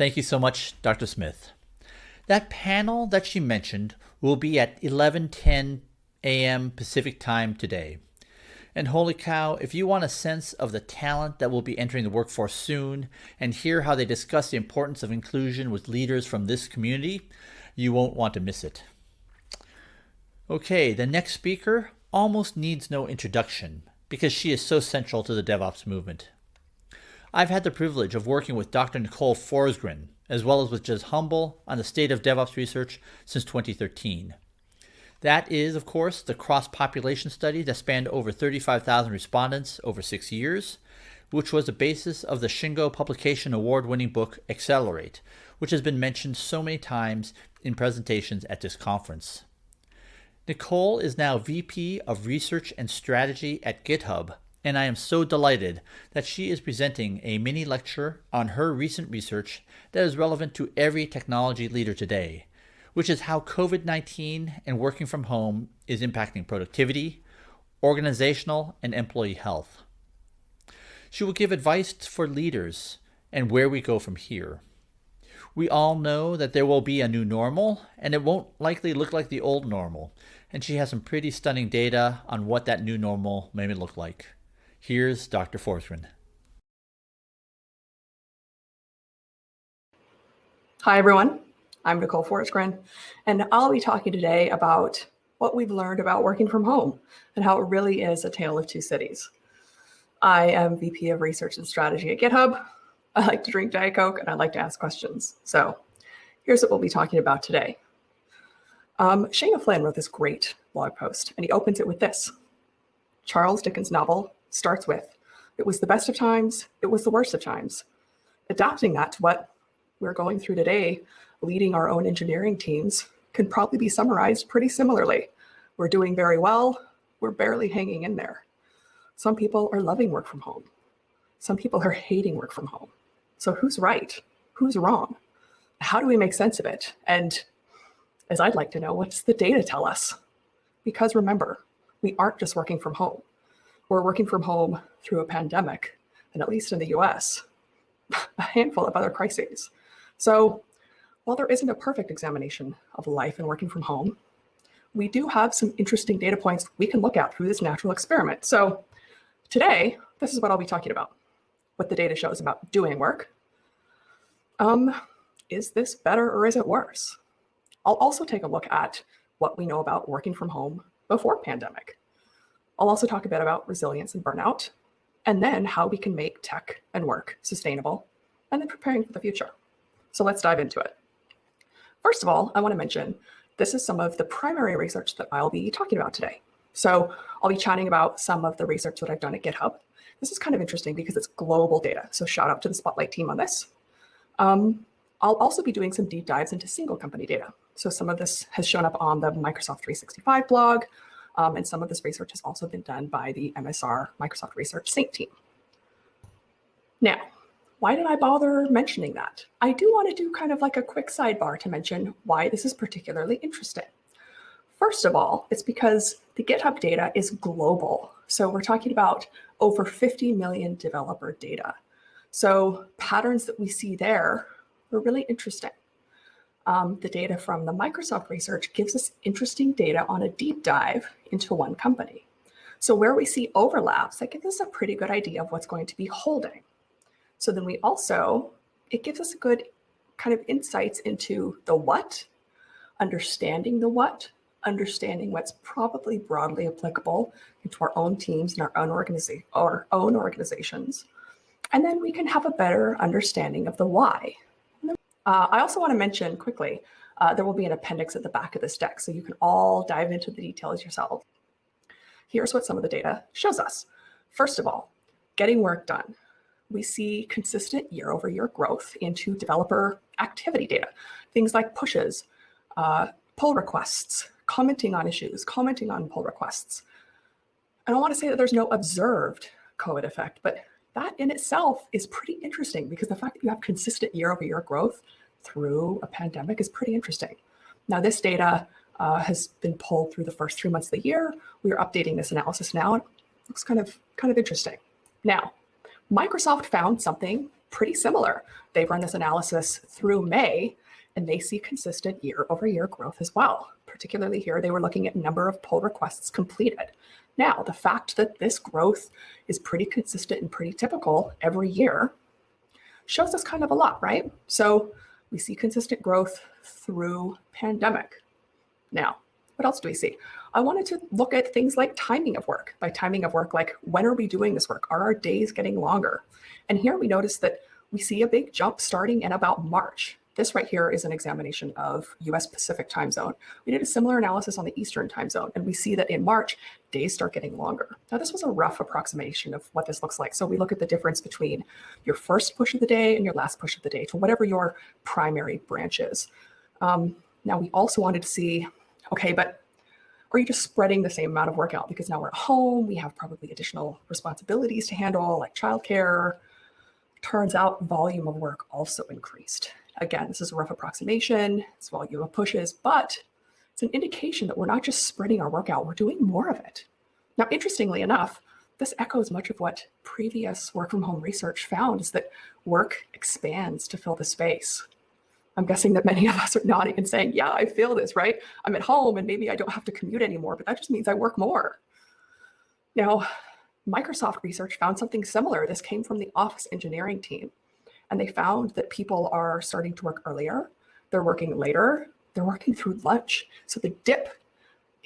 Thank you so much, Dr. Smith. That panel that she mentioned will be at 11:10 a.m. Pacific time today. And holy cow, if you want a sense of the talent that will be entering the workforce soon and hear how they discuss the importance of inclusion with leaders from this community, you won't want to miss it. Okay, the next speaker almost needs no introduction because she is so central to the DevOps movement. I've had the privilege of working with Dr. Nicole Forsgren, as well as with Jez Humble on the state of DevOps research since 2013. That is, of course, the cross-population study that spanned over 35,000 respondents over 6 years, which was the basis of the Shingo Publication Award-winning book Accelerate, which has been mentioned so many times in presentations at this conference. Nicole is now VP of Research and Strategy at GitHub, and I am so delighted that she is presenting a mini lecture on her recent research that is relevant to every technology leader today, which is how COVID-19 and working from home is impacting productivity, organizational, and employee health. She will give advice for leaders and where we go from here. We all know that there will be a new normal, and it won't likely look like the old normal, and she has some pretty stunning data on what that new normal may look like. Here's Dr. Forsgren. Hi, everyone. I'm Nicole Forsgren, and I'll be talking today about what we've learned about working from home and how it really is a tale of two cities. I am VP of Research and Strategy at GitHub. I like to drink Diet Coke and I like to ask questions. So here's what we'll be talking about today. Shane O'Flynn wrote this great blog post, and he opens it with this. Charles Dickens' novel starts with, "It was the best of times, it was the worst of times." Adapting that to what we're going through today, leading our own engineering teams, can probably be summarized pretty similarly. We're doing very well, we're barely hanging in there. Some people are loving work from home. Some people are hating work from home. So who's right? Who's wrong? How do we make sense of it? And as I'd like to know, what's the data tell us? Because remember, we aren't just working from home. We're working from home through a pandemic, and at least in the US, a handful of other crises. So while there isn't a perfect examination of life and working from home, we do have some interesting data points we can look at through this natural experiment. So today, this is what I'll be talking about, what the data shows about doing work. Is this better or is it worse? I'll also take a look at what we know about working from home before pandemic. I'll also talk a bit about resilience and burnout, and then how we can make tech and work sustainable, and then preparing for the future. So let's dive into it. First of all, I want to mention this is some of the primary research that I'll be talking about today. So I'll be chatting about some of the research that I've done at GitHub. This is kind of interesting because it's global data. So shout out to the Spotlight team on this. I'll also be doing some deep dives into single company data. So some of this has shown up on the Microsoft 365 blog, and some of this research has also been done by the MSR Microsoft Research Sync team. Now, why did I bother mentioning that? I do want to do kind of like a quick sidebar to mention why this is particularly interesting. First of all, it's because the GitHub data is global. So we're talking about over 50 million developer data. So patterns that we see there are really interesting. The data from the Microsoft research gives us interesting data on a deep dive into one company. So where we see overlaps, that gives us a pretty good idea of what's going to be holding. So then it gives us a good kind of insights into the what, understanding the what, understanding what's probably broadly applicable into our own teams and our own organizations. And then we can have a better understanding of the why. I also want to mention quickly, there will be an appendix at the back of this deck, so you can all dive into the details yourself. Here's what some of the data shows us. First of all, getting work done. We see consistent year-over-year growth into developer activity data. Things like pushes, pull requests, commenting on issues, commenting on pull requests. I don't want to say that there's no observed COVID effect, but that in itself is pretty interesting because the fact that you have consistent year-over-year growth through a pandemic is pretty interesting. Now, this data has been pulled through the first 3 months of the year. We are updating this analysis now. It looks kind of interesting. Now, Microsoft found something pretty similar. They've run this analysis through May, and they see consistent year-over-year growth as well. Particularly here, they were looking at number of pull requests completed. Now, the fact that this growth is pretty consistent and pretty typical every year shows us kind of a lot, right? So we see consistent growth through pandemic. Now, what else do we see? I wanted to look at things like timing of work. By timing of work, like when are we doing this work? Are our days getting longer? And here we notice that we see a big jump starting in about March. This right here is an examination of US Pacific time zone. We did a similar analysis on the Eastern time zone, and we see that in March, days start getting longer. Now, this was a rough approximation of what this looks like. So we look at the difference between your first push of the day and your last push of the day to whatever your primary branch is. Now, we also wanted to see, okay, but are you just spreading the same amount of work out? Because now we're at home, we have probably additional responsibilities to handle, like childcare. Turns out volume of work also increased. Again, this is a rough approximation, it's volume of pushes, but it's an indication that we're not just spreading our work out, we're doing more of it. Now, interestingly enough, this echoes much of what previous work from home research found, is that work expands to fill the space. I'm guessing that many of us are nodding and saying, yeah, I feel this, right? I'm at home and maybe I don't have to commute anymore, but that just means I work more. Now, Microsoft research found something similar. This came from the office engineering team. And they found that people are starting to work earlier, they're working later, they're working through lunch. So the dip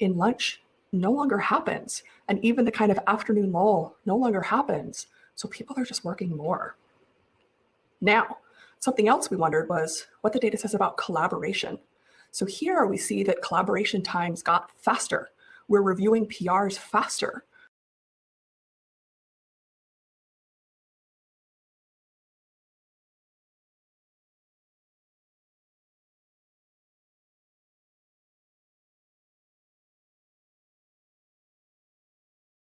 in lunch no longer happens. And even the kind of afternoon lull no longer happens. So people are just working more. Now, something else we wondered was what the data says about collaboration. So here we see that collaboration times got faster. We're reviewing PRs faster.